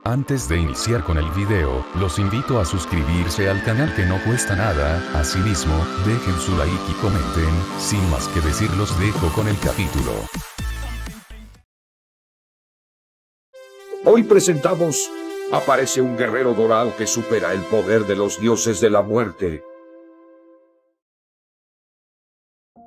Antes de iniciar con el video, los invito a suscribirse al canal que no cuesta nada. Asimismo, dejen su like y comenten. Sin más que decir, los dejo con el capítulo. Hoy presentamos, aparece un guerrero dorado que supera el poder de los dioses de la muerte.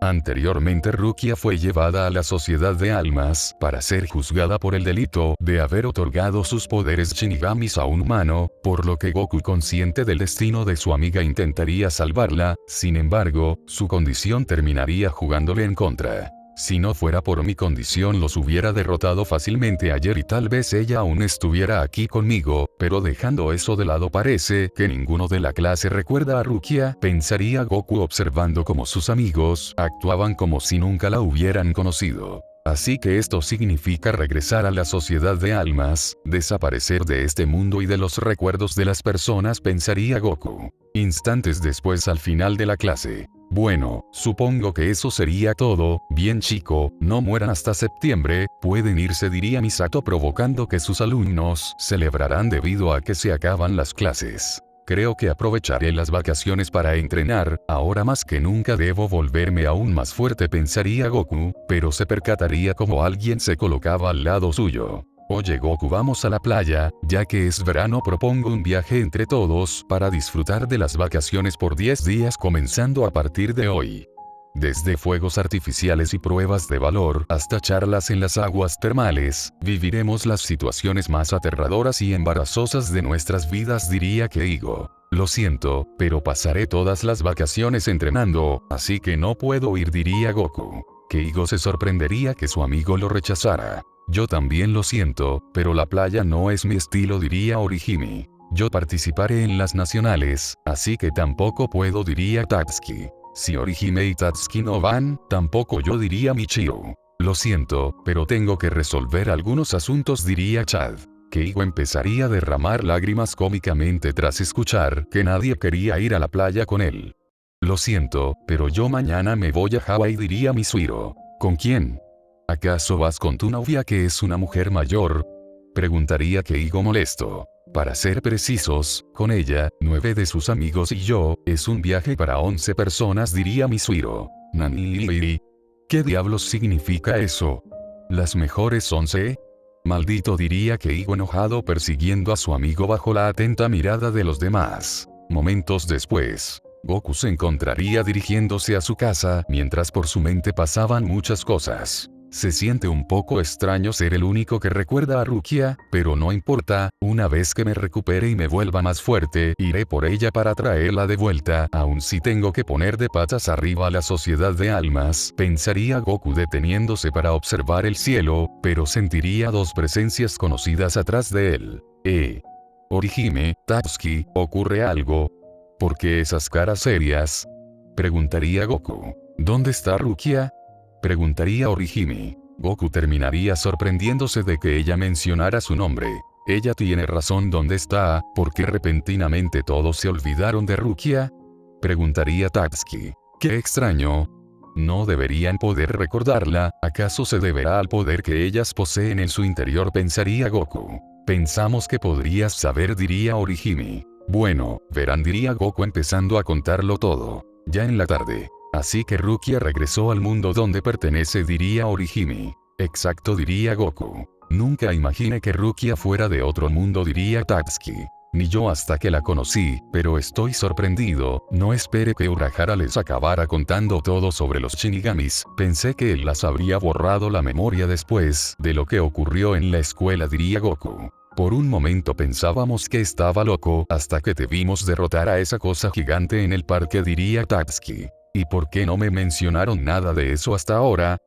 Anteriormente Rukia fue llevada a la Sociedad de Almas para ser juzgada por el delito de haber otorgado sus poderes Shinigamis a un humano, por lo que Goku, consciente del destino de su amiga, intentaría salvarla. Sin embargo, su condición terminaría jugándole en contra. Si no fuera por mi condición, los hubiera derrotado fácilmente ayer y tal vez ella aún estuviera aquí conmigo, pero dejando eso de lado, parece que ninguno de la clase recuerda a Rukia, pensaría Goku observando cómo sus amigos actuaban como si nunca la hubieran conocido. Así que esto significa regresar a la Sociedad de Almas, desaparecer de este mundo y de los recuerdos de las personas, pensaría Goku. Instantes después, al final de la clase. Bueno, supongo que eso sería todo. Bien chico, no mueran hasta septiembre, pueden irse, diría Misato, provocando que sus alumnos celebrarán debido a que se acaban las clases. Creo que aprovecharé las vacaciones para entrenar, ahora más que nunca debo volverme aún más fuerte, pensaría Goku, pero se percataría como alguien se colocaba al lado suyo. Oye Goku, vamos a la playa, ya que es verano, propongo un viaje entre todos para disfrutar de las vacaciones por 10 días comenzando a partir de hoy. Desde fuegos artificiales y pruebas de valor hasta charlas en las aguas termales, viviremos las situaciones más aterradoras y embarazosas de nuestras vidas, diría Keigo. Lo siento, pero pasaré todas las vacaciones entrenando, así que no puedo ir, diría Goku. Keigo se sorprendería que su amigo lo rechazara. Yo también lo siento, pero la playa no es mi estilo, diría Orihime. Yo participaré en las nacionales, así que tampoco puedo, diría Tatsuki. Si Orihime y Tatsuki no van, tampoco yo, diría Michiru. Lo siento, pero tengo que resolver algunos asuntos, diría Chad. Keigo empezaría a derramar lágrimas cómicamente tras escuchar que nadie quería ir a la playa con él. Lo siento, pero yo mañana me voy a Hawái, diría Misuiro. ¿Con quién? ¿Acaso vas con tu novia, que es una mujer mayor? Preguntaría Keigo molesto. Para ser precisos, con ella, 9 de sus amigos y yo, es un viaje para 11 personas, diría Misuiro. Nani. ¿Qué diablos significa eso? ¿Las mejores 11? Maldito, diría Keigo enojado, persiguiendo a su amigo bajo la atenta mirada de los demás. Momentos después, Goku se encontraría dirigiéndose a su casa, mientras por su mente pasaban muchas cosas. Se siente un poco extraño ser el único que recuerda a Rukia, pero no importa, una vez que me recupere y me vuelva más fuerte, iré por ella para traerla de vuelta, aun si tengo que poner de patas arriba a la Sociedad de Almas, pensaría Goku deteniéndose para observar el cielo, pero sentiría dos presencias conocidas atrás de él. Orihime, Tatsuki, ¿ocurre algo? ¿Por qué esas caras serias? Preguntaría Goku. ¿Dónde está Rukia? Preguntaría Orihime. Goku terminaría sorprendiéndose de que ella mencionara su nombre. Ella tiene razón, ¿dónde está? ¿Por qué repentinamente todos se olvidaron de Rukia? Preguntaría Tatsuki. Qué extraño. No deberían poder recordarla, ¿acaso se deberá al poder que ellas poseen en su interior? Pensaría Goku. Pensamos que podrías saber, diría Orihime. Bueno, verán, diría Goku empezando a contarlo todo. Ya en la tarde. Así que Rukia regresó al mundo donde pertenece, diría Orihime. Exacto, diría Goku. Nunca imaginé que Rukia fuera de otro mundo, diría Tatsuki. Ni yo hasta que la conocí, pero estoy sorprendido. No esperé que Urahara les acabara contando todo sobre los Shinigamis, pensé que él las habría borrado la memoria después de lo que ocurrió en la escuela, diría Goku. Por un momento pensábamos que estaba loco, hasta que te vimos derrotar a esa cosa gigante en el parque, diría Tatsuki. ¿Y por qué no me mencionaron nada de eso hasta ahora?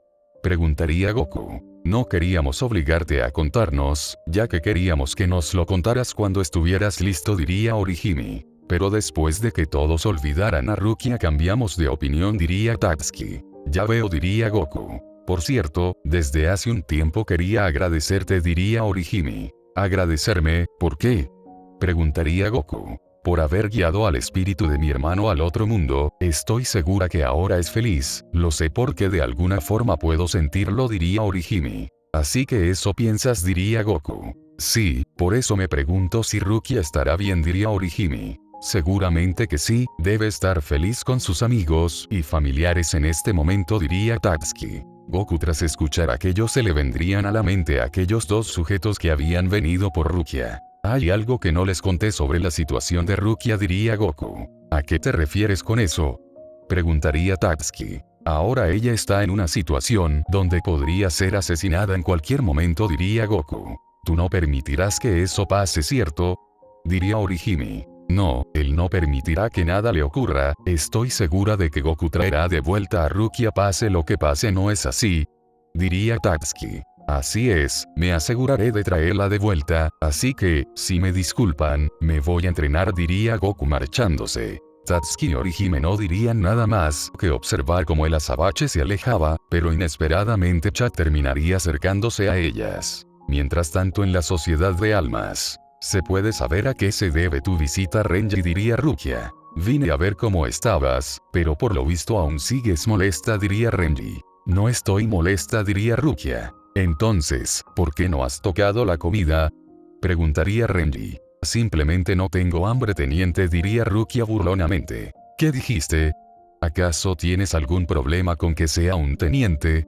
Preguntaría Goku. No queríamos obligarte a contarnos, ya que queríamos que nos lo contaras cuando estuvieras listo, diría Orihime. Pero después de que todos olvidaran a Rukia cambiamos de opinión, diría Tatsuki. Ya veo, diría Goku. Por cierto, desde hace un tiempo quería agradecerte, diría Orihime. ¿Agradecerme? ¿Por qué? Preguntaría Goku. por haber guiado al espíritu de mi hermano al otro mundo. Estoy segura que ahora es feliz, lo sé porque de alguna forma puedo sentirlo, diría Orihime. Así que eso piensas, diría Goku. Sí, por eso me pregunto si Rukia estará bien, diría Orihime. Seguramente que sí, debe estar feliz con sus amigos y familiares en este momento, diría Tatsuki. Goku, tras escuchar aquello, se le vendrían a la mente aquellos dos sujetos que habían venido por Rukia. Hay algo que no les conté sobre la situación de Rukia, diría Goku. ¿A qué te refieres con eso?, preguntaría Tatsuki. Ahora ella está en una situación donde podría ser asesinada en cualquier momento, diría Goku. Tú no permitirás que eso pase, ¿cierto?, diría Orihime. No, él no permitirá que nada le ocurra. Estoy segura de que Goku traerá de vuelta a Rukia pase lo que pase, ¿no es así?, diría Tatsuki. Así es, me aseguraré de traerla de vuelta, así que, si me disculpan, me voy a entrenar, diría Goku marchándose. Tatsuki y Orihime no dirían nada más que observar cómo el azabache se alejaba, pero inesperadamente Chat terminaría acercándose a ellas. Mientras tanto, en la sociedad de almas, ¿se puede saber a qué se debe tu visita, Renji?, diría Rukia. Vine a ver cómo estabas, pero por lo visto aún sigues molesta, diría Renji. No estoy molesta, diría Rukia. Entonces, ¿por qué no has tocado la comida?, preguntaría Renji. Simplemente no tengo hambre, teniente, diría Rukia burlonamente. ¿Qué dijiste? ¿Acaso tienes algún problema con que sea un teniente?,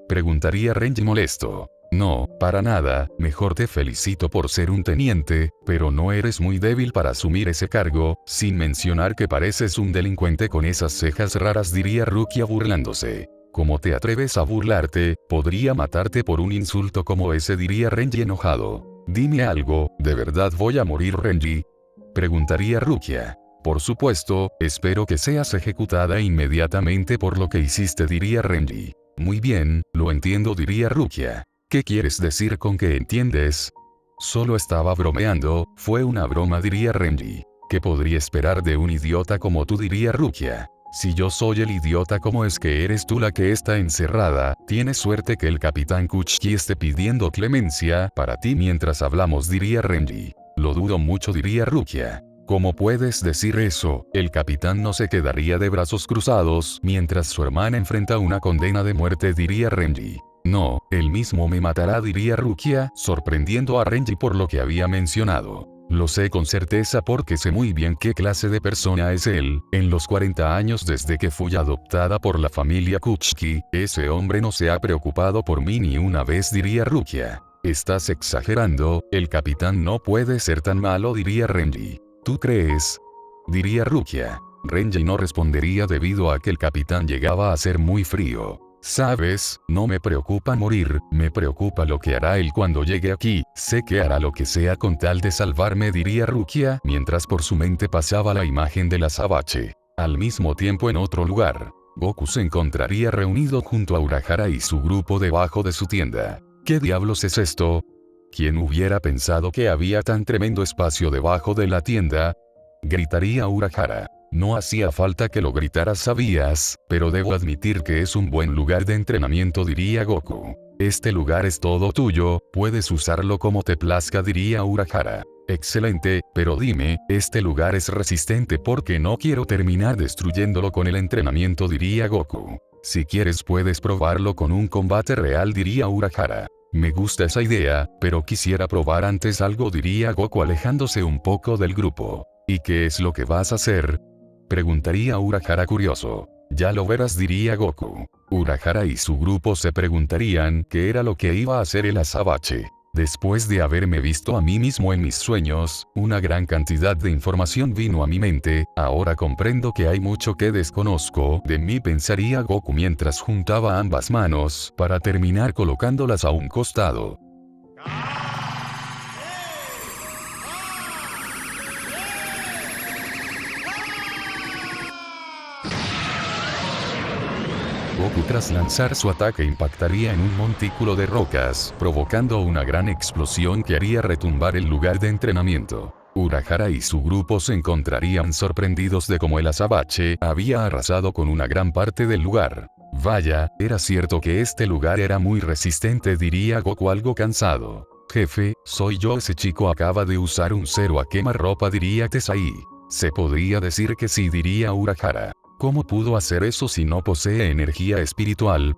preguntaría Renji molesto. No, para nada, mejor te felicito por ser un teniente, pero no eres muy débil para asumir ese cargo, sin mencionar que pareces un delincuente con esas cejas raras, diría Rukia burlándose. ¿Cómo te atreves a burlarte? Podría matarte por un insulto como ese, diría Renji enojado. Dime algo, ¿de verdad voy a morir, Renji?, preguntaría Rukia. Por supuesto, espero que seas ejecutada inmediatamente por lo que hiciste, diría Renji. Muy bien, lo entiendo, diría Rukia. ¿Qué quieres decir con que entiendes? Solo estaba bromeando, fue una broma, diría Renji. ¿Qué podría esperar de un idiota como tú?, diría Rukia. Si yo soy el idiota, ¿cómo es que eres tú la que está encerrada? Tienes suerte que el capitán Kuchiki esté pidiendo clemencia para ti mientras hablamos, diría Renji. Lo dudo mucho, diría Rukia. ¿Cómo puedes decir eso? El capitán no se quedaría de brazos cruzados mientras su hermana enfrenta una condena de muerte, diría Renji. No, él mismo me matará, diría Rukia, sorprendiendo a Renji por lo que había mencionado. Lo sé con certeza porque sé muy bien qué clase de persona es él. En los 40 años desde que fui adoptada por la familia Kuchiki, ese hombre no se ha preocupado por mí ni una vez, diría Rukia. Estás exagerando, el capitán no puede ser tan malo, diría Renji. ¿Tú crees?, diría Rukia. Renji no respondería debido a que el capitán llegaba a ser muy frío. Sabes, no me preocupa morir, me preocupa lo que hará él cuando llegue aquí. Sé que hará lo que sea con tal de salvarme, diría Rukia, mientras por su mente pasaba la imagen del azabache. Al mismo tiempo, en otro lugar, Goku se encontraría reunido junto a Urahara y su grupo debajo de su tienda. ¿Qué diablos es esto? ¿Quién hubiera pensado que había tan tremendo espacio debajo de la tienda?, gritaría Urahara. No hacía falta que lo gritaras, sabías, pero debo admitir que es un buen lugar de entrenamiento, diría Goku. Este lugar es todo tuyo, puedes usarlo como te plazca, diría Urahara. Excelente, pero dime, este lugar es resistente porque no quiero terminar destruyéndolo con el entrenamiento, diría Goku. Si quieres puedes probarlo con un combate real, diría Urahara. Me gusta esa idea, pero quisiera probar antes algo, diría Goku alejándose un poco del grupo. ¿Y qué es lo que vas a hacer?, preguntaría Urahara curioso. Ya lo verás, diría Goku. Urahara y su grupo se preguntarían qué era lo que iba a hacer el azabache. Después de haberme visto a mí mismo en mis sueños, una gran cantidad de información vino a mi mente. Ahora comprendo que hay mucho que desconozco de mí, pensaría Goku mientras juntaba ambas manos para terminar colocándolas a un costado. Goku, tras lanzar su ataque, impactaría en un montículo de rocas, provocando una gran explosión que haría retumbar el lugar de entrenamiento. Urahara y su grupo se encontrarían sorprendidos de cómo el azabache había arrasado con una gran parte del lugar. Vaya, era cierto que este lugar era muy resistente, diría Goku algo cansado. Jefe, soy yo, ese chico acaba de usar un cero a quemarropa, diría Tesai. Se podría decir que sí, diría Urahara. ¿Cómo pudo hacer eso si no posee energía espiritual?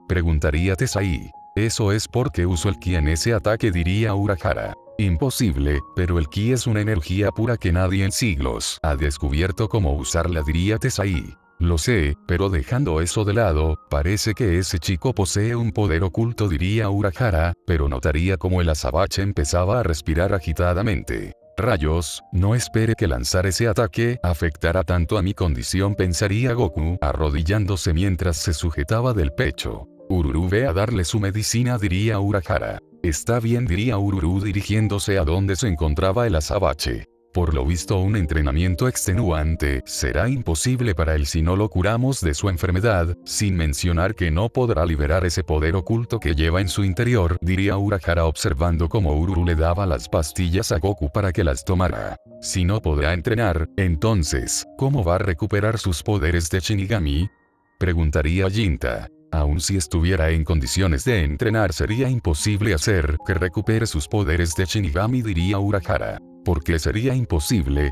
Preguntaría Tesai. Eso es porque uso el ki en ese ataque, diría Urahara. Imposible, pero el ki es una energía pura que nadie en siglos ha descubierto cómo usarla, diría Tesai. Lo sé, pero dejando eso de lado, parece que ese chico posee un poder oculto, diría Urahara, pero notaría cómo el azabache empezaba a respirar agitadamente. Rayos, no espere que lanzar ese ataque afectara tanto a mi condición, pensaría Goku, arrodillándose mientras se sujetaba del pecho. Ururu, ve a darle su medicina, diría Urahara. Está bien, diría Ururu dirigiéndose a donde se encontraba el azabache. Por lo visto, un entrenamiento extenuante será imposible para él si no lo curamos de su enfermedad, sin mencionar que no podrá liberar ese poder oculto que lleva en su interior, diría Urahara observando cómo Ururu le daba las pastillas a Goku para que las tomara. Si no podrá entrenar, entonces, ¿cómo va a recuperar sus poderes de Shinigami? Preguntaría Jinta. Aun si estuviera en condiciones de entrenar, sería imposible hacer que recupere sus poderes de Shinigami, diría Urahara. ¿Por qué sería imposible?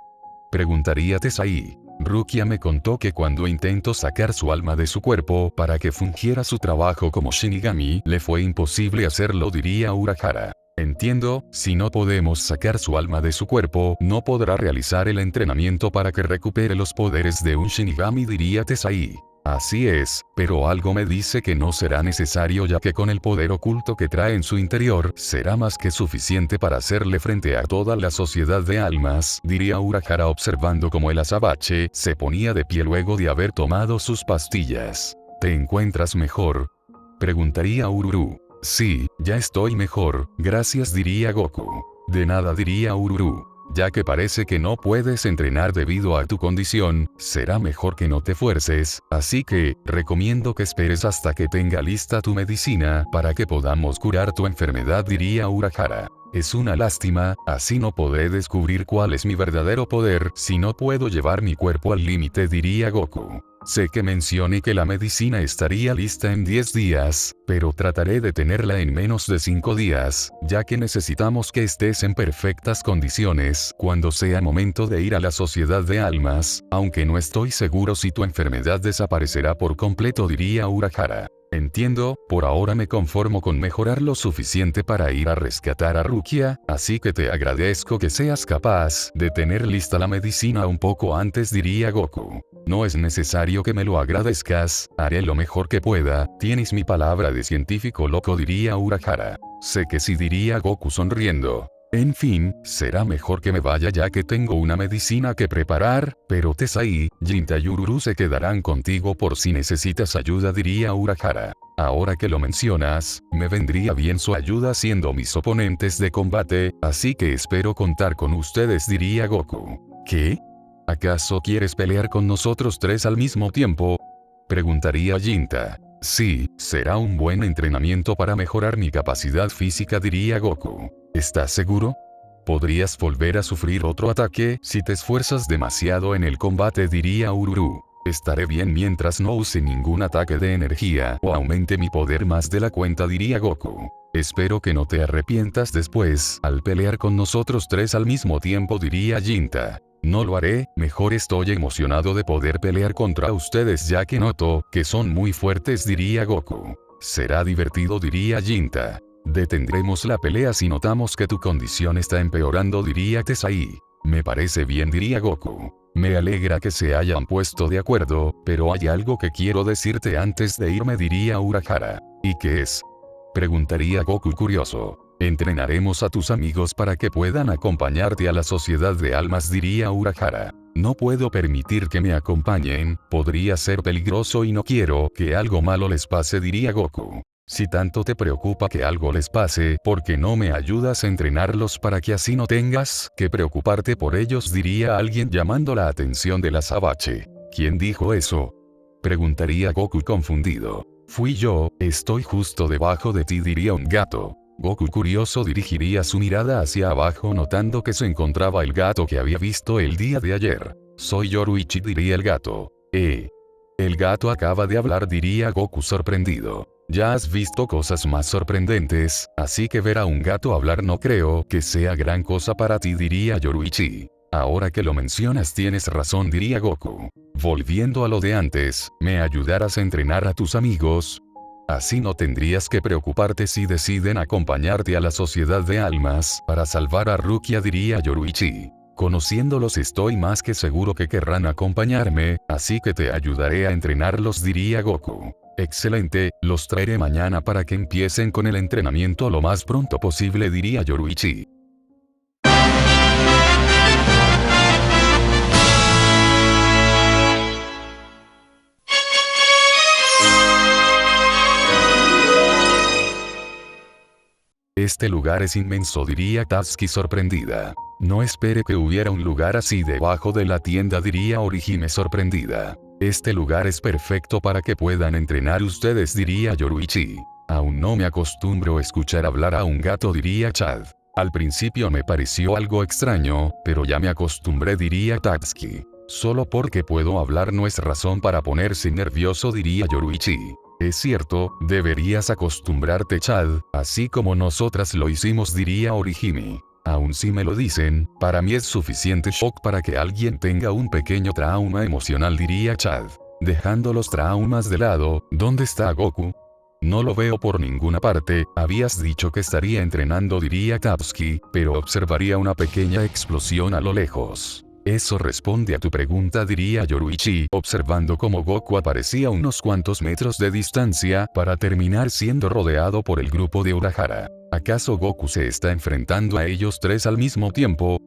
Preguntaría Tesai. Rukia me contó que cuando intentó sacar su alma de su cuerpo para que fungiera su trabajo como Shinigami, le fue imposible hacerlo, diría Urahara. Entiendo, si no podemos sacar su alma de su cuerpo, no podrá realizar el entrenamiento para que recupere los poderes de un Shinigami, diría Tesai. Así es, pero algo me dice que no será necesario, ya que con el poder oculto que trae en su interior, será más que suficiente para hacerle frente a toda la sociedad de almas, diría Urahara observando cómo el azabache se ponía de pie luego de haber tomado sus pastillas. ¿Te encuentras mejor? Preguntaría Ururu. Sí, ya estoy mejor, gracias, diría Goku. De nada, diría Ururu. Ya que parece que no puedes entrenar debido a tu condición, será mejor que no te fuerces, así que, recomiendo que esperes hasta que tenga lista tu medicina para que podamos curar tu enfermedad, diría Urahara. Es una lástima, así no podré descubrir cuál es mi verdadero poder si no puedo llevar mi cuerpo al límite, diría Goku. Sé que mencioné que la medicina estaría lista en 10 días, pero trataré de tenerla en menos de 5 días, ya que necesitamos que estés en perfectas condiciones cuando sea momento de ir a la sociedad de almas, aunque no estoy seguro si tu enfermedad desaparecerá por completo, diría Urahara. Entiendo, por ahora me conformo con mejorar lo suficiente para ir a rescatar a Rukia, así que te agradezco que seas capaz de tener lista la medicina un poco antes, diría Goku. No es necesario que me lo agradezcas, haré lo mejor que pueda, tienes mi palabra de científico loco, diría Urahara. Sé que sí, diría Goku sonriendo. En fin, será mejor que me vaya ya que tengo una medicina que preparar, pero Tesai, Jinta y Ururu se quedarán contigo por si necesitas ayuda, diría Urahara. Ahora que lo mencionas, me vendría bien su ayuda siendo mis oponentes de combate, así que espero contar con ustedes, diría Goku. ¿Qué? ¿Acaso quieres pelear con nosotros tres al mismo tiempo? Preguntaría Jinta. Sí, será un buen entrenamiento para mejorar mi capacidad física, diría Goku. ¿Estás seguro? Podrías volver a sufrir otro ataque si te esfuerzas demasiado en el combate, diría Ururu. Estaré bien mientras no use ningún ataque de energía o aumente mi poder más de la cuenta, diría Goku. Espero que no te arrepientas después al pelear con nosotros tres al mismo tiempo, diría Jinta. No lo haré, mejor estoy emocionado de poder pelear contra ustedes ya que noto que son muy fuertes, diría Goku. Será divertido, diría Jinta. Detendremos la pelea si notamos que tu condición está empeorando, diría Tesai. Me parece bien, diría Goku. Me alegra que se hayan puesto de acuerdo, pero hay algo que quiero decirte antes de irme, diría Urahara. ¿Y qué es? Preguntaría Goku curioso. Entrenaremos a tus amigos para que puedan acompañarte a la sociedad de almas, diría Urahara. No puedo permitir que me acompañen, podría ser peligroso y no quiero que algo malo les pase, diría Goku. Si tanto te preocupa que algo les pase, ¿por qué no me ayudas a entrenarlos para que así no tengas que preocuparte por ellos?, diría alguien llamando la atención del azabache. ¿Quién dijo eso? Preguntaría Goku confundido. Fui yo, estoy justo debajo de ti, diría un gato. Goku curioso dirigiría su mirada hacia abajo notando que se encontraba el gato que había visto el día de ayer. Soy Yoruichi, diría el gato. El gato acaba de hablar, diría Goku sorprendido. Ya has visto cosas más sorprendentes, así que ver a un gato hablar no creo que sea gran cosa para ti, diría Yoruichi. Ahora que lo mencionas tienes razón, diría Goku. Volviendo a lo de antes, ¿me ayudarás a entrenar a tus amigos? Así no tendrías que preocuparte si deciden acompañarte a la sociedad de almas para salvar a Rukia, diría Yoruichi. Conociéndolos estoy más que seguro que querrán acompañarme, así que te ayudaré a entrenarlos, diría Goku. Excelente, los traeré mañana para que empiecen con el entrenamiento lo más pronto posible, diría Yoruichi. Este lugar es inmenso, diría Tatsuki sorprendida. No espere que hubiera un lugar así debajo de la tienda, diría Orihime sorprendida. Este lugar es perfecto para que puedan entrenar ustedes, diría Yoruichi. Aún no me acostumbro a escuchar hablar a un gato, diría Chad. Al principio me pareció algo extraño, pero ya me acostumbré, diría Tatsuki. Solo porque puedo hablar no es razón para ponerse nervioso, diría Yoruichi. Es cierto, deberías acostumbrarte, Chad, así como nosotras lo hicimos, diría Orihime. Aun si me lo dicen, para mí es suficiente shock para que alguien tenga un pequeño trauma emocional, diría Chad. Dejando los traumas de lado, ¿dónde está Goku? No lo veo por ninguna parte. Habías dicho que estaría entrenando, diría Tatsuki, pero observaría una pequeña explosión a lo lejos. Eso responde a tu pregunta, diría Yoruichi, observando cómo Goku aparecía a unos cuantos metros de distancia, para terminar siendo rodeado por el grupo de Urahara. ¿Acaso Goku se está enfrentando a ellos tres al mismo tiempo?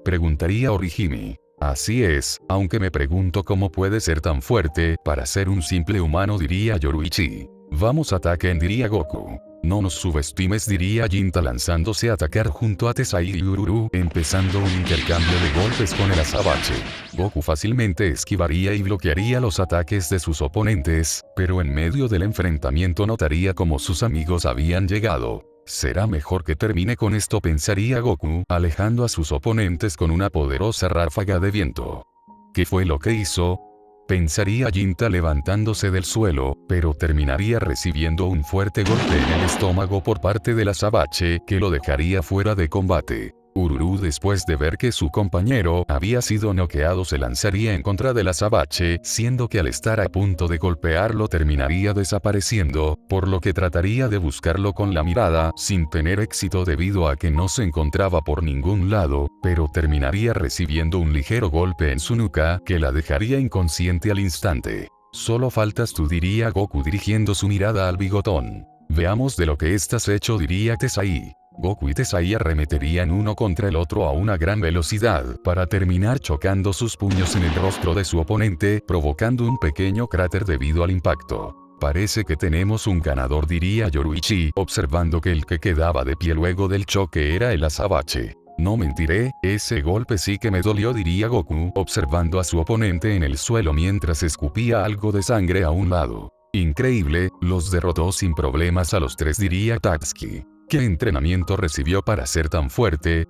Preguntaría Orihime. Así es, aunque me pregunto cómo puede ser tan fuerte para ser un simple humano, diría Yoruichi. Vamos, ataquen, diría Goku. No nos subestimes, diría Jinta lanzándose a atacar junto a Tesai y Ururu, empezando un intercambio de golpes con el azabache. Goku fácilmente esquivaría y bloquearía los ataques de sus oponentes, pero en medio del enfrentamiento notaría como sus amigos habían llegado. Será mejor que termine con esto, pensaría Goku, alejando a sus oponentes con una poderosa ráfaga de viento. ¿Qué fue lo que hizo? Pensaría Jinta levantándose del suelo, pero terminaría recibiendo un fuerte golpe en el estómago por parte del azabache que lo dejaría fuera de combate. Ururu, después de ver que su compañero había sido noqueado, se lanzaría en contra del azabache, siendo que al estar a punto de golpearlo terminaría desapareciendo, por lo que trataría de buscarlo con la mirada, sin tener éxito debido a que no se encontraba por ningún lado, pero terminaría recibiendo un ligero golpe en su nuca que la dejaría inconsciente al instante. Solo faltas tú, diría Goku dirigiendo su mirada al bigotón. Veamos de lo que estás hecho, diría Tesai. Goku y Tesai arremeterían uno contra el otro a una gran velocidad, para terminar chocando sus puños en el rostro de su oponente, provocando un pequeño cráter debido al impacto. Parece que tenemos un ganador, diría Yoruichi, observando que el que quedaba de pie luego del choque era el azabache. No mentiré, ese golpe sí que me dolió, diría Goku, observando a su oponente en el suelo mientras escupía algo de sangre a un lado. Increíble, los derrotó sin problemas a los tres, diría Tatsuki. ¿Qué entrenamiento recibió para ser tan fuerte?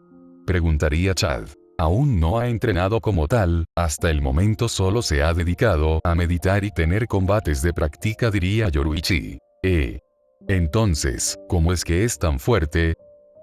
Preguntaría Chad. Aún no ha entrenado como tal, hasta el momento solo se ha dedicado a meditar y tener combates de práctica, diría Yoruichi. Entonces, ¿cómo es que es tan fuerte?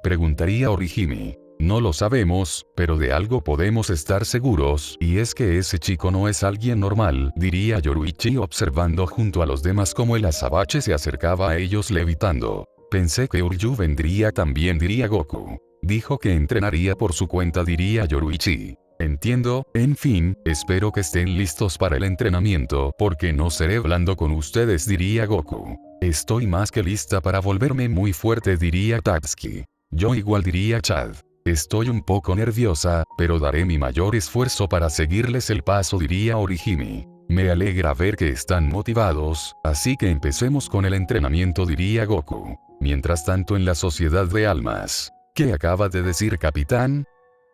Preguntaría Orihime. No lo sabemos, pero de algo podemos estar seguros, y es que ese chico no es alguien normal, diría Yoruichi, observando junto a los demás cómo el azabache se acercaba a ellos levitando. Pensé que Uryu vendría también, diría Goku. Dijo que entrenaría por su cuenta, diría Yoruichi. Entiendo, en fin, espero que estén listos para el entrenamiento, porque no seré blando con ustedes, diría Goku. Estoy más que lista para volverme muy fuerte, diría Tatsuki. Yo igual, diría Chad. Estoy un poco nerviosa, pero daré mi mayor esfuerzo para seguirles el paso, diría Orihime. Me alegra ver que están motivados, así que empecemos con el entrenamiento, diría Goku. Mientras tanto, en la Sociedad de Almas. ¿Qué acaba de decir, capitán?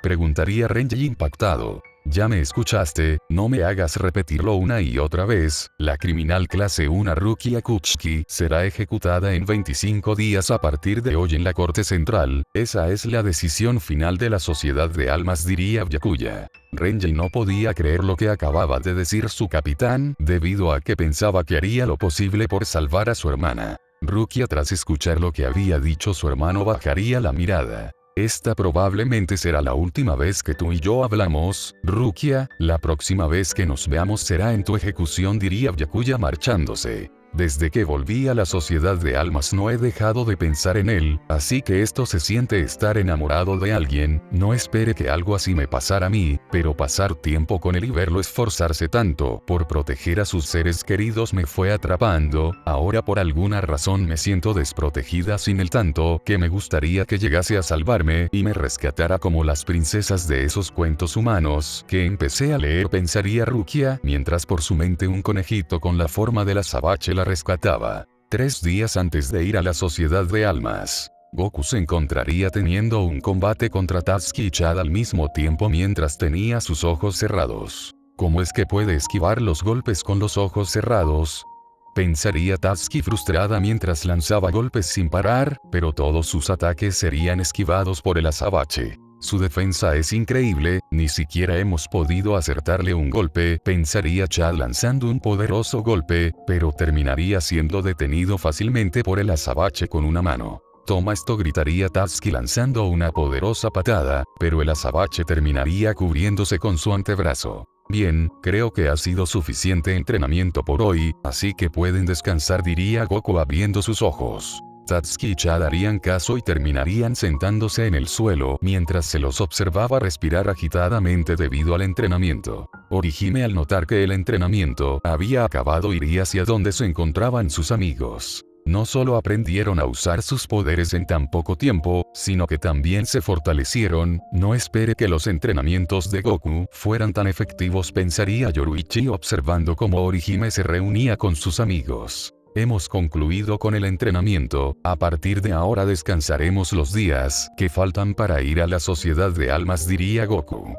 Preguntaría Renji impactado. Ya me escuchaste, no me hagas repetirlo una y otra vez. La criminal clase 1 Rukia Kuchiki será ejecutada en 25 días a partir de hoy en la Corte Central. Esa es la decisión final de la Sociedad de Almas, diría Byakuya. Renji no podía creer lo que acababa de decir su capitán, debido a que pensaba que haría lo posible por salvar a su hermana. Rukia, tras escuchar lo que había dicho su hermano, bajaría la mirada. Esta probablemente será la última vez que tú y yo hablamos, Rukia, la próxima vez que nos veamos será en tu ejecución, diría Byakuya marchándose. Desde que volví a la sociedad de almas no he dejado de pensar en él, así que esto se siente estar enamorado de alguien. No espere que algo así me pasara a mí, pero pasar tiempo con él y verlo esforzarse tanto por proteger a sus seres queridos me fue atrapando. Ahora por alguna razón me siento desprotegida sin él, tanto que me gustaría que llegase a salvarme y me rescatara como las princesas de esos cuentos humanos que empecé a leer, pensaría Rukia, mientras por su mente un conejito con la forma del azabache la rescataba. 3 días antes de ir a la sociedad de almas, Goku se encontraría teniendo un combate contra Tatsuki y Chad al mismo tiempo mientras tenía sus ojos cerrados. ¿Cómo es que puede esquivar los golpes con los ojos cerrados?, pensaría Tatsuki frustrada mientras lanzaba golpes sin parar, pero todos sus ataques serían esquivados por el azabache. Su defensa es increíble, ni siquiera hemos podido acertarle un golpe, pensaría Chad lanzando un poderoso golpe, pero terminaría siendo detenido fácilmente por el azabache con una mano. Toma esto, gritaría Tatsuki lanzando una poderosa patada, pero el azabache terminaría cubriéndose con su antebrazo. Bien, creo que ha sido suficiente entrenamiento por hoy, así que pueden descansar, diría Goku abriendo sus ojos. Tatsuki y Chad harían caso y terminarían sentándose en el suelo mientras se los observaba respirar agitadamente debido al entrenamiento. Orihime, al notar que el entrenamiento había acabado, iría hacia donde se encontraban sus amigos. No solo aprendieron a usar sus poderes en tan poco tiempo, sino que también se fortalecieron. No espere que los entrenamientos de Goku fueran tan efectivos, pensaría Yoruichi observando cómo Orihime se reunía con sus amigos. Hemos concluido con el entrenamiento, a partir de ahora descansaremos los días que faltan para ir a la sociedad de almas, diría Goku.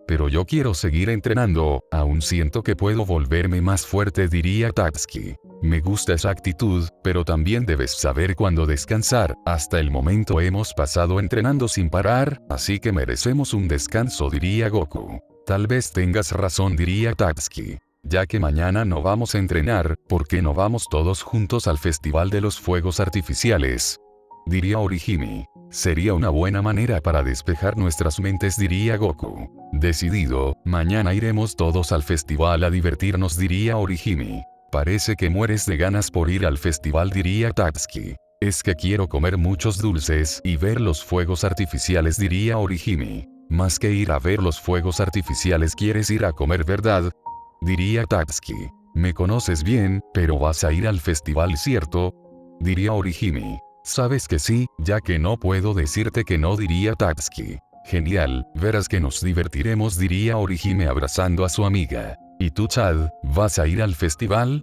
Pero yo quiero seguir entrenando, aún siento que puedo volverme más fuerte, diría Tatsuki. Me gusta esa actitud, pero también debes saber cuándo descansar. Hasta el momento hemos pasado entrenando sin parar, así que merecemos un descanso, diría Goku. Tal vez tengas razón, diría Tatsuki. Ya que mañana no vamos a entrenar, ¿por qué no vamos todos juntos al Festival de los Fuegos Artificiales?, diría Orihime. Sería una buena manera para despejar nuestras mentes, diría Goku. Decidido, mañana iremos todos al festival a divertirnos, diría Orihime. Parece que mueres de ganas por ir al festival, diría Tatsuki. Es que quiero comer muchos dulces y ver los fuegos artificiales, diría Orihime. Más que ir a ver los fuegos artificiales, quieres ir a comer, ¿verdad?, diría Tatsuki. Me conoces bien, pero vas a ir al festival, ¿cierto?, diría Orihime. Sabes que sí, ya que no puedo decirte que no, diría Tatsuki. Genial, verás que nos divertiremos, diría Orihime abrazando a su amiga. ¿Y tú, Chad, vas a ir al festival?,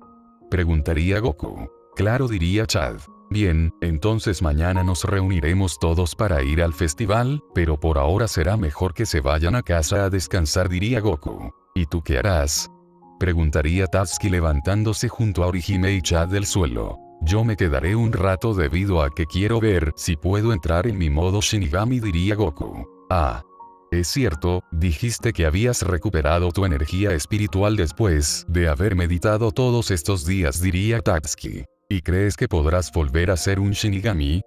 preguntaría Goku. Claro, diría Chad. Bien, entonces mañana nos reuniremos todos para ir al festival, pero por ahora será mejor que se vayan a casa a descansar, diría Goku. ¿Y tú qué harás?, preguntaría Tatsuki levantándose junto a Orihime y Chad del suelo. Yo me quedaré un rato debido a que quiero ver si puedo entrar en mi modo Shinigami, diría Goku. Ah. Es cierto, dijiste que habías recuperado tu energía espiritual después de haber meditado todos estos días, diría Tatsuki. ¿Y crees que podrás volver a ser un Shinigami?,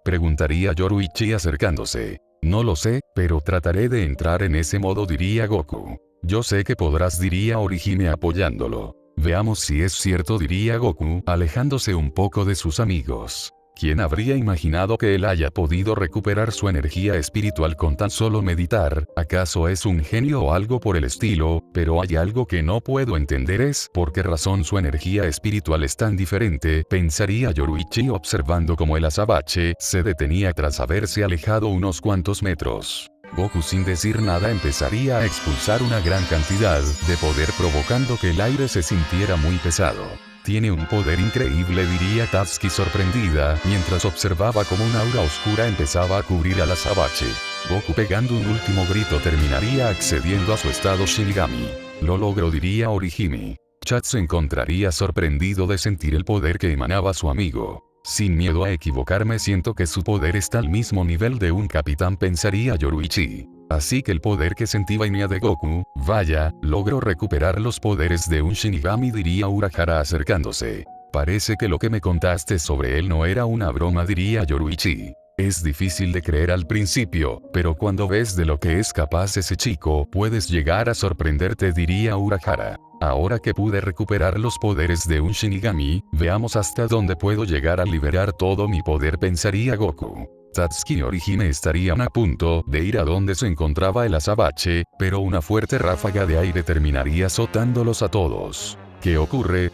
preguntaría Yoruichi acercándose. No lo sé, pero trataré de entrar en ese modo, diría Goku. Yo sé que podrás, diría Orihime apoyándolo. Veamos si es cierto, diría Goku, alejándose un poco de sus amigos. ¿Quién habría imaginado que él haya podido recuperar su energía espiritual con tan solo meditar? ¿Acaso es un genio o algo por el estilo? Pero hay algo que no puedo entender, es por qué razón su energía espiritual es tan diferente, pensaría Yoruichi observando cómo el azabache se detenía tras haberse alejado unos cuantos metros. Goku, sin decir nada, empezaría a expulsar una gran cantidad de poder, provocando que el aire se sintiera muy pesado. Tiene un poder increíble, diría Tatsuki sorprendida, mientras observaba cómo una aura oscura empezaba a cubrir al azabache. Goku, pegando un último grito, terminaría accediendo a su estado Shinigami. Lo logró, diría Orihime. Chad se encontraría sorprendido de sentir el poder que emanaba su amigo. Sin miedo a equivocarme, siento que su poder está al mismo nivel de un capitán, pensaría Yoruichi. Así que el poder que sentí venía de Goku. Vaya, logró recuperar los poderes de un Shinigami, diría Urahara acercándose. Parece que lo que me contaste sobre él no era una broma, diría Yoruichi. Es difícil de creer al principio, pero cuando ves de lo que es capaz ese chico, puedes llegar a sorprenderte, diría Urahara. Ahora que pude recuperar los poderes de un Shinigami, veamos hasta dónde puedo llegar a liberar todo mi poder, pensaría Goku. Satsuki y Orihime estarían a punto de ir a donde se encontraba el azabache, pero una fuerte ráfaga de aire terminaría azotándolos a todos. ¿Qué ocurre?,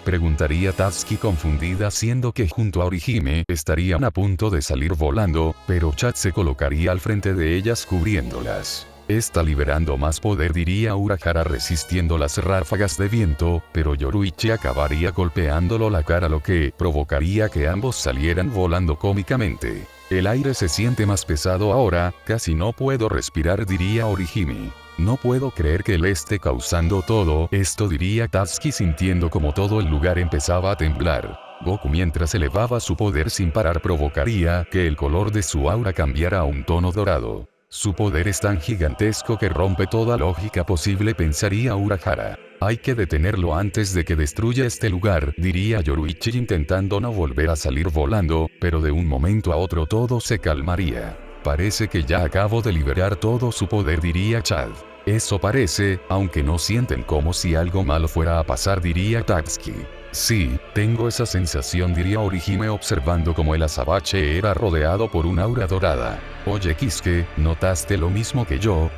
preguntaría Tatsuki confundida, siendo que junto a Orihime estarían a punto de salir volando, pero Chad se colocaría al frente de ellas cubriéndolas. Está liberando más poder, diría Urahara, resistiendo las ráfagas de viento, pero Yoruichi acabaría golpeándolo la cara, lo que provocaría que ambos salieran volando cómicamente. El aire se siente más pesado ahora, casi no puedo respirar, diría Orihime. No puedo creer que él esté causando todo esto, diría Tatsuki, sintiendo como todo el lugar empezaba a temblar. Goku, mientras elevaba su poder sin parar, provocaría que el color de su aura cambiara a un tono dorado. Su poder es tan gigantesco que rompe toda lógica posible, pensaría Urahara. Hay que detenerlo antes de que destruya este lugar, diría Yoruichi, intentando no volver a salir volando, pero de un momento a otro todo se calmaría. Parece que ya acabo de liberar todo su poder, diría Chad. Eso parece, aunque no sienten como si algo malo fuera a pasar, diría Tatsuki. Sí, tengo esa sensación, diría Orihime, observando cómo el azabache era rodeado por un aura dorada. Oye Kisuke, ¿notaste lo mismo que yo?,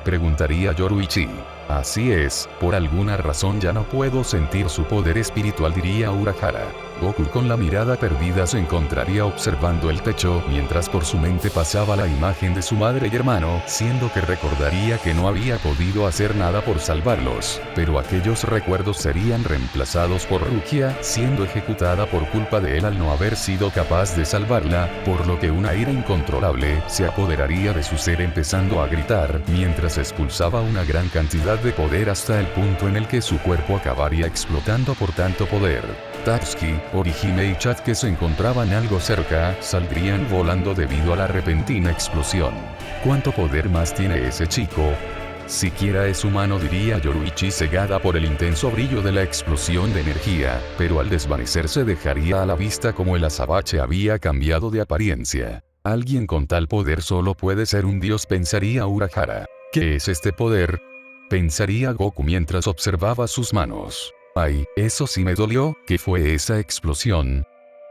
preguntaría Yoruichi. Así es, por alguna razón ya no puedo sentir su poder espiritual, diría Urahara. Goku, con la mirada perdida, se encontraría observando el techo, mientras por su mente pasaba la imagen de su madre y hermano, siendo que recordaría que no había podido hacer nada por salvarlos, pero aquellos recuerdos serían reemplazados por Rukia, siendo ejecutada por culpa de él al no haber sido capaz de salvarla, por lo que una ira incontrolable se apoderaría de su ser, empezando a gritar, mientras expulsaba una gran cantidad de poder hasta el punto en el que su cuerpo acabaría explotando por tanto poder. Tatsuki, Orihime y Chad, que se encontraban algo cerca, saldrían volando debido a la repentina explosión. ¿Cuánto poder más tiene ese chico? Siquiera es humano, diría Yoruichi, cegada por el intenso brillo de la explosión de energía, pero al desvanecerse dejaría a la vista como el azabache había cambiado de apariencia. Alguien con tal poder solo puede ser un dios, pensaría Urahara. ¿Qué es este poder?, pensaría Goku mientras observaba sus manos. Ay, eso sí me dolió. ¿Qué fue esa explosión?,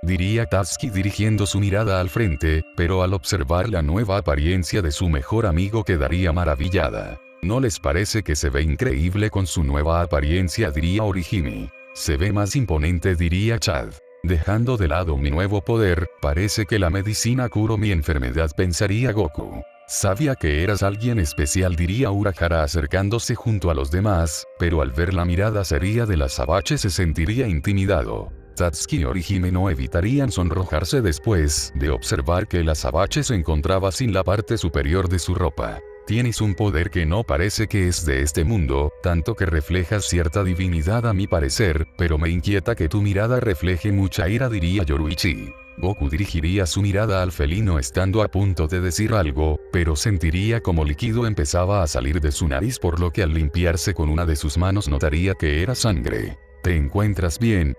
diría Tatsuki dirigiendo su mirada al frente, pero al observar la nueva apariencia de su mejor amigo quedaría maravillada. ¿No les parece que se ve increíble con su nueva apariencia?, diría Orihime. Se ve más imponente, diría Chad. Dejando de lado mi nuevo poder, parece que la medicina curó mi enfermedad, pensaría Goku. Sabía que eras alguien especial, diría Urahara acercándose junto a los demás, pero al ver la mirada seria del azabache se sentiría intimidado. Tatsuki y Orihime no evitarían sonrojarse después de observar que el azabache se encontraba sin la parte superior de su ropa. Tienes un poder que no parece que es de este mundo, tanto que reflejas cierta divinidad a mi parecer, pero me inquieta que tu mirada refleje mucha ira, diría Yoruichi. Goku dirigiría su mirada al felino estando a punto de decir algo, pero sentiría como líquido empezaba a salir de su nariz, por lo que al limpiarse con una de sus manos notaría que era sangre. ¿Te encuentras bien?,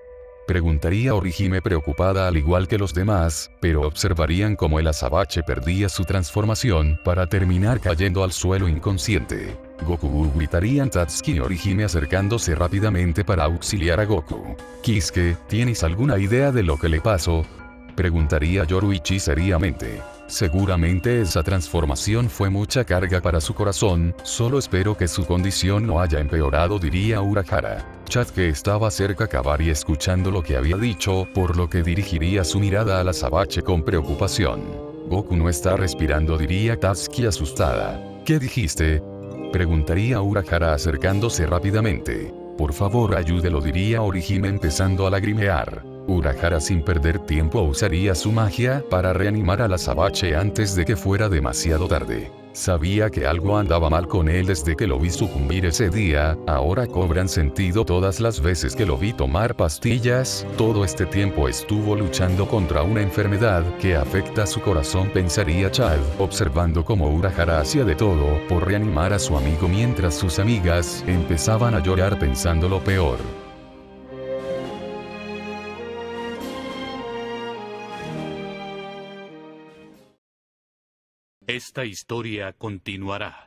preguntaría Orihime, preocupada al igual que los demás, pero observarían cómo el azabache perdía su transformación para terminar cayendo al suelo inconsciente. Goku, gritarían Tatsuki y Orihime acercándose rápidamente para auxiliar a Goku. Kisuke, ¿tienes alguna idea de lo que le pasó?, preguntaría Yoruichi seriamente. Seguramente esa transformación fue mucha carga para su corazón, solo espero que su condición no haya empeorado, diría Urahara. Chad, que estaba cerca, acabaría escuchando lo que había dicho, por lo que dirigiría su mirada al azabache con preocupación. Goku no está respirando, diría Tatsuki asustada. ¿Qué dijiste?, preguntaría Urahara acercándose rápidamente. Por favor ayúdelo, diría Orihime empezando a lagrimear. Urahara sin perder tiempo usaría su magia para reanimar al azabache antes de que fuera demasiado tarde. Sabía que algo andaba mal con él desde que lo vi sucumbir ese día, ahora cobran sentido todas las veces que lo vi tomar pastillas. Todo este tiempo estuvo luchando contra una enfermedad que afecta su corazón, pensaría Chad, observando cómo Urahara hacía de todo por reanimar a su amigo mientras sus amigas empezaban a llorar pensando lo peor. Esta historia continuará.